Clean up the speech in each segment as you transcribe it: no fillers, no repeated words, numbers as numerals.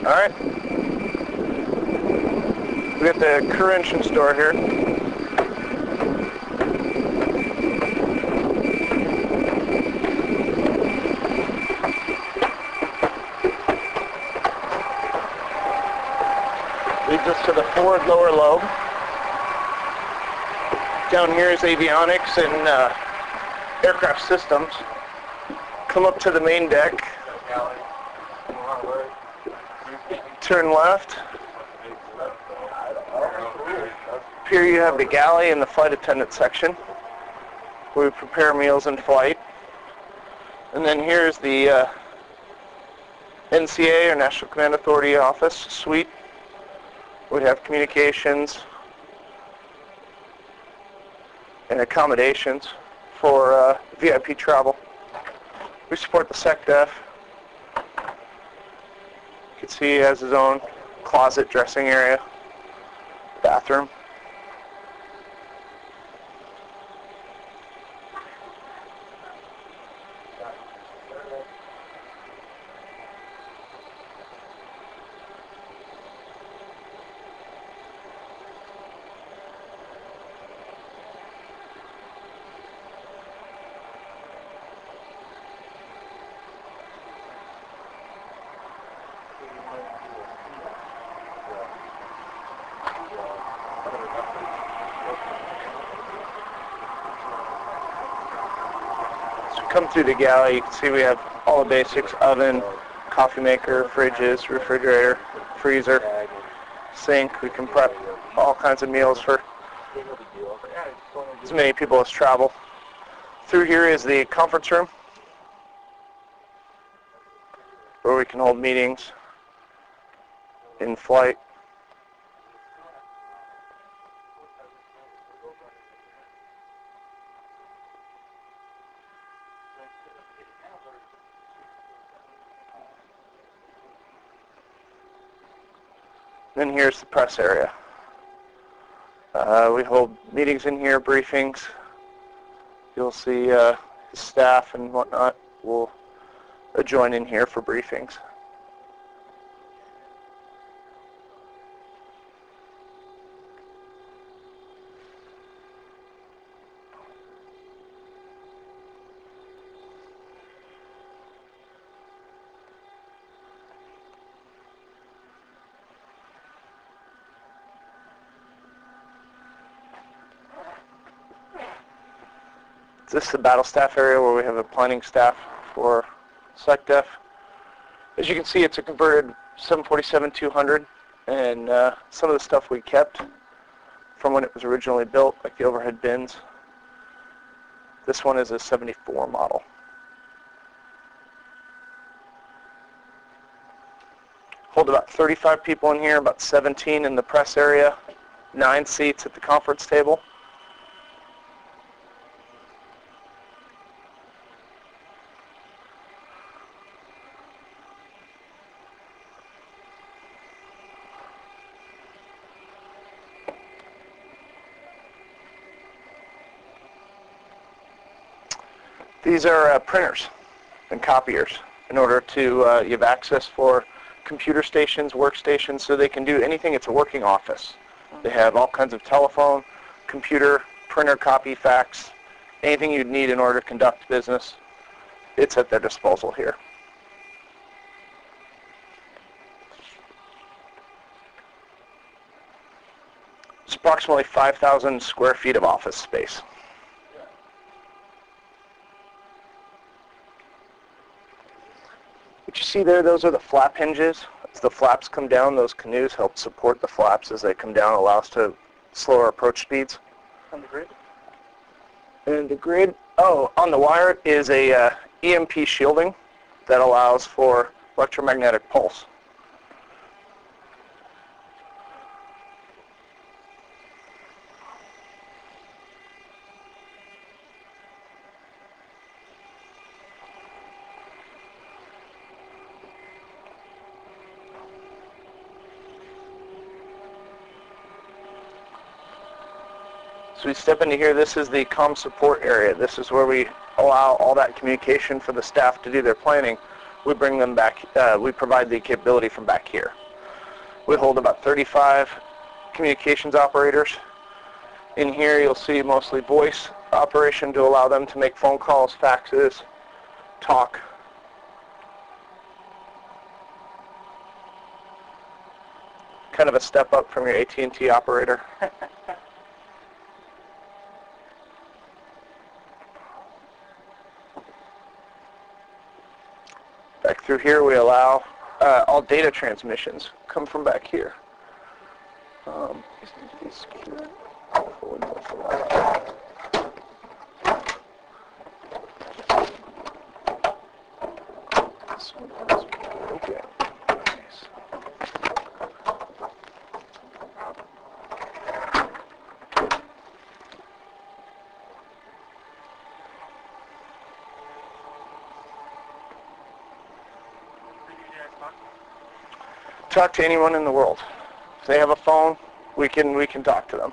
Alright. We got the Kerr engine store here. Leads us to the forward lower lobe. Down here is avionics and aircraft systems. Come up to the main deck. Turn left. Here you have the galley and the flight attendant section, where we prepare meals in flight. And then here's the NCA, or National Command Authority office suite. We have communications and accommodations for VIP travel. We support the SecDef. You can see he has his own closet, dressing area, bathroom. Come through the galley, you can see we have all the basics: oven, coffee maker, fridges, refrigerator, freezer, sink. We can prep all kinds of meals for as many people as travel. Through here is the conference room, where we can hold meetings in flight. Then here's the press area. We hold meetings in here, briefings. You'll see staff and whatnot will join in here for briefings. This is the battle staff area, where we have a planning staff for SecDef. As you can see, it's a converted 747-200, and some of the stuff we kept from when it was originally built, like the overhead bins. This one is a 74 model. Hold about 35 people in here, about 17 in the press area, 9 seats at the conference table. These are printers and copiers in order to you have access for computer stations, workstations, so they can do anything. It's a working office. They have all kinds of telephone, computer, printer, copy, fax, anything you'd need in order to conduct business. It's at their disposal here. It's approximately 5,000 square feet of office space. What you see there, those are the flap hinges. As the flaps come down, those canoes help support the flaps as they come down, allow us to slow our approach speeds. On the grid? And the grid, on the wire is a EMP shielding that allows for electromagnetic pulse. So we step into here. This is the comm support area. This is where we allow all that communication for the staff to do their planning. we bring them back, we provide the capability from back here. We hold about 35 communications operators. In here you'll see mostly voice operation to allow them to make phone calls, faxes, talk. Kind of a step up from your AT&T operator. Back through here we allow all data transmissions come from back here. Okay. Talk to anyone in the world. If they have a phone, we can talk to them.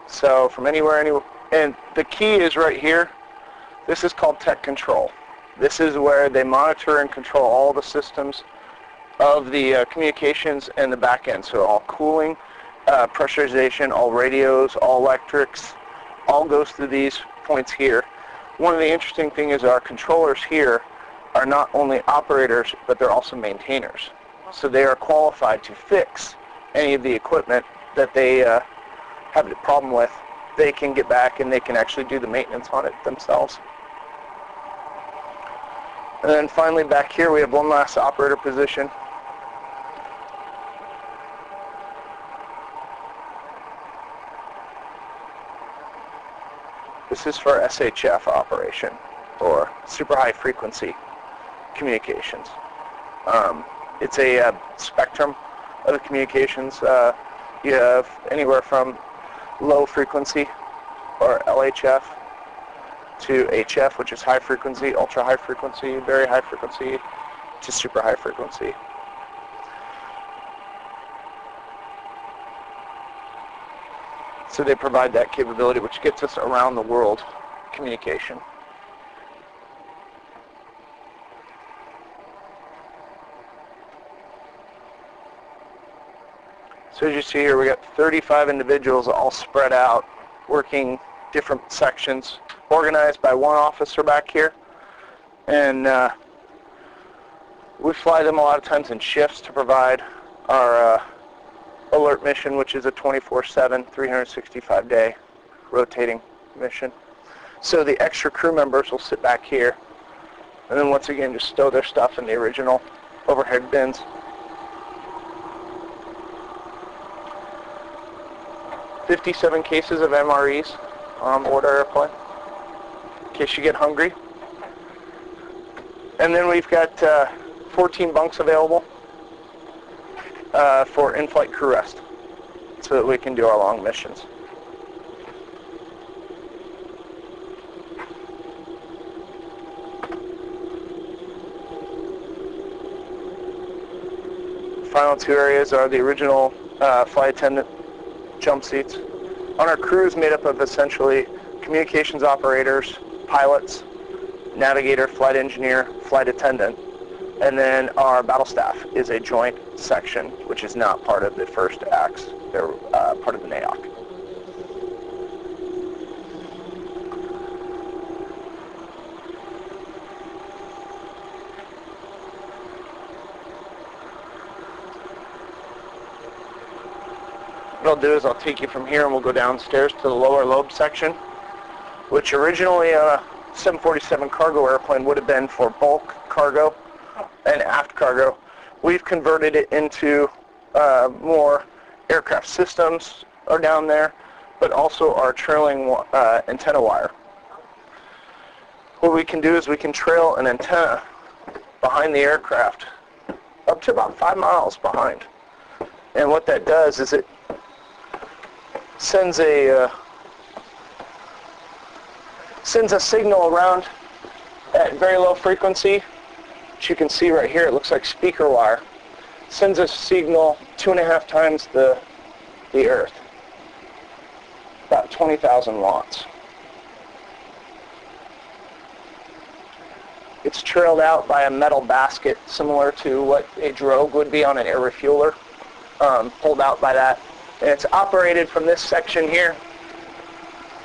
So from anywhere, and the key is right here. This is called tech control. This is where they monitor and control all the systems of the communications and the back end. So all cooling, pressurization, all radios, all electrics, all goes through these points here. One of the interesting things is our controllers here are not only operators, but they're also maintainers. So they are qualified to fix any of the equipment that they have a problem with. They can get back and they can actually do the maintenance on it themselves. And then finally back here we have one last operator position. This is for SHF operation, or super high frequency communications. It's a spectrum of the communications. You have anywhere from low frequency, or LHF, to HF, which is high frequency, ultra high frequency, very high frequency, to super high frequency. So they provide that capability, which gets us around the world communication. So as you see here, we got 35 individuals all spread out, working different sections, organized by one officer back here. And we fly them a lot of times in shifts to provide our alert mission, which is a 24/7, 365-day rotating mission. So the extra crew members will sit back here, and then once again just stow their stuff in the original overhead bins. 57 cases of MREs on board our airplane, in case you get hungry. And then we've got 14 bunks available for in-flight crew rest, so that we can do our long missions. Final two areas are the original flight attendant jump seats. On our crew is made up of essentially communications operators, pilots, navigator, flight engineer, flight attendant, and then our battle staff is a joint section, which is not part of the first ACTS. They're part of the NAOC. What I'll do is I'll take you from here and we'll go downstairs to the lower lobe section, which originally on a 747 cargo airplane would have been for bulk cargo and aft cargo. We've converted it into more aircraft systems are down there, but also our trailing antenna wire. What we can do is we can trail an antenna behind the aircraft up to about 5 miles behind. And what that does is it sends a signal around at very low frequency, which you can see right here. It looks like speaker wire. Sends a signal 2.5 times the Earth, about 20,000 watts. It's trailed out by a metal basket similar to what a drogue would be on an air refueler, pulled out by that. And it's operated from this section here.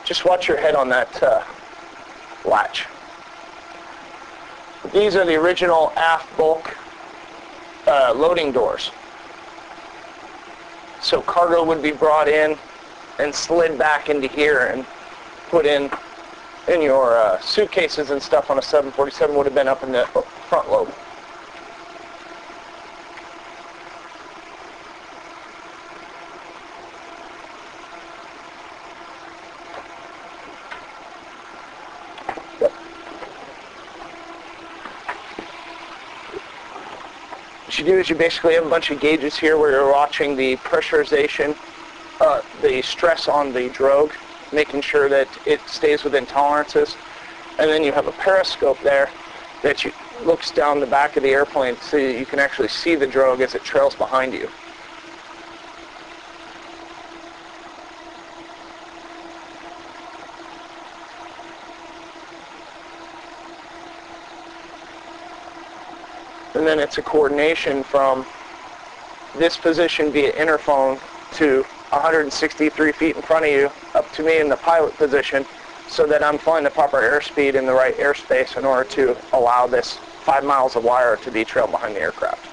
Just watch your head on that latch. These are the original aft bulk loading doors. So cargo would be brought in and slid back into here and put in your suitcases and stuff on a 747 would have been up in the front lobe. What you do is you basically have a bunch of gauges here where you're watching the pressurization, the stress on the drogue, making sure that it stays within tolerances. And then you have a periscope there that looks down the back of the airplane so you can actually see the drogue as it trails behind you. And then it's a coordination from this position via interphone to 163 feet in front of you up to me in the pilot position so that I'm flying the proper airspeed in the right airspace in order to allow this 5 miles of wire to be trailed behind the aircraft.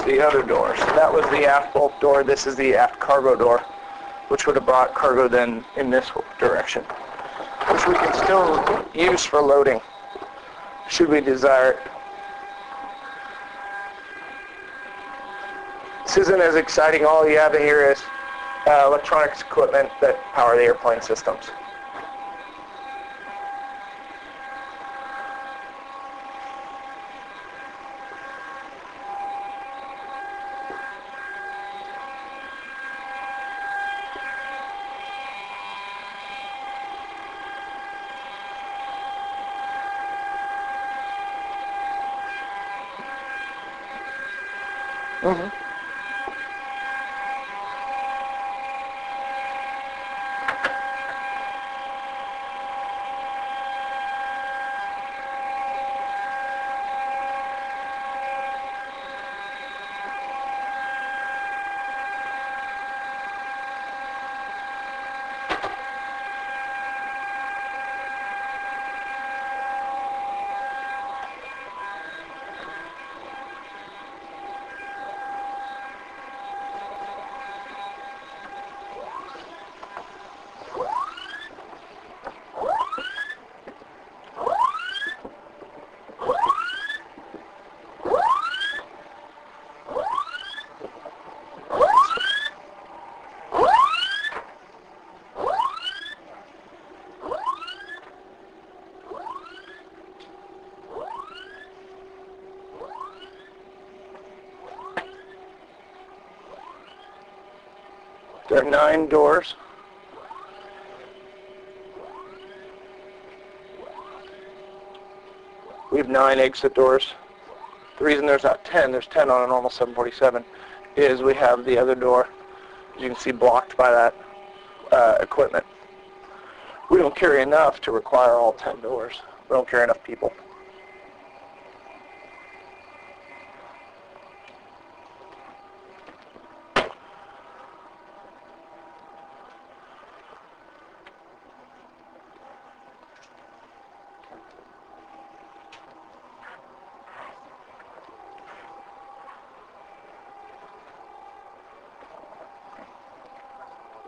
The other doors. That was the aft bulk door. This is the aft cargo door, which would have brought cargo then in this direction, which we can still use for loading, should we desire it. This isn't as exciting. All you have in here is electronics equipment that power the airplane systems. Mm-hmm. There are 9 doors. We have 9 exit doors. The reason there's not 10, there's 10 on a normal 747, is we have the other door, as you can see, blocked by that equipment. We don't carry enough to require all 10 doors. We don't carry enough people.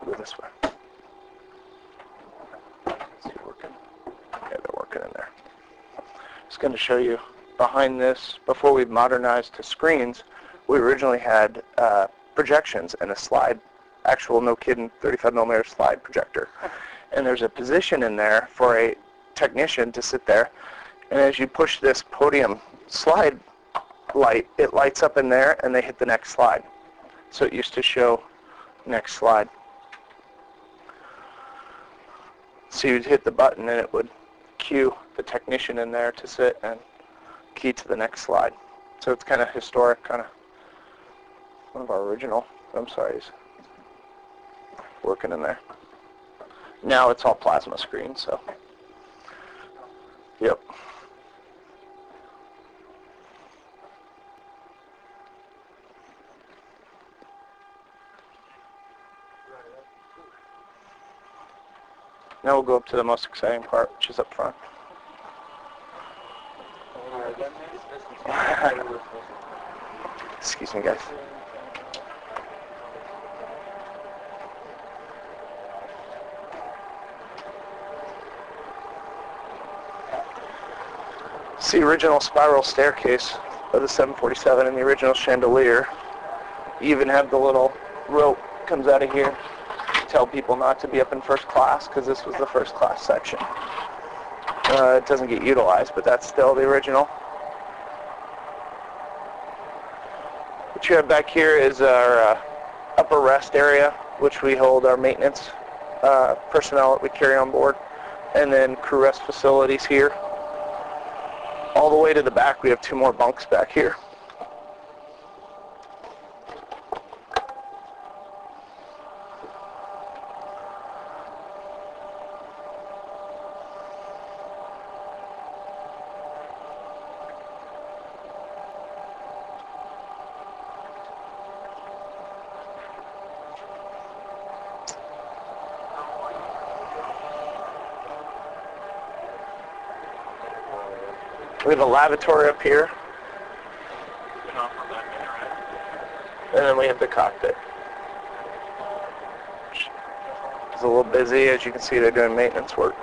Go this way. Is it working? Okay, they're working in there. Just going to show you behind this, before we modernized to screens, we originally had projections and a slide, actual, no kidding, 35 millimeter slide projector. And there's a position in there for a technician to sit there. And as you push this podium slide light, it lights up in there and they hit the next slide. So it used to show next slide. So you'd hit the button and it would cue the technician in there to sit and key to the next slide. So it's kind of historic, kind of one of our original. I'm sorry, he's working in there. Now it's all plasma screen, so. Yep. Now we'll go up to the most exciting part, which is up front. Excuse me, guys. It's the original spiral staircase of the 747 and the original chandelier. You even have the little rope comes out of here to tell people not to be up in first class because this was the first class section. It doesn't get utilized, but that's still the original. What you have back here is our upper rest area, which we hold our maintenance personnel that we carry on board, and then crew rest facilities here. All the way to the back, we have 2 more bunks back here. We have a lavatory up here. And then we have the cockpit. It's a little busy. As you can see, they're doing maintenance work.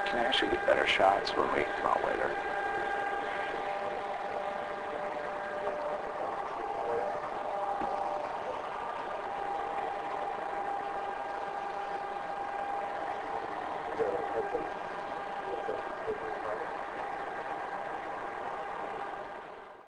Can actually get better shots when we come out later.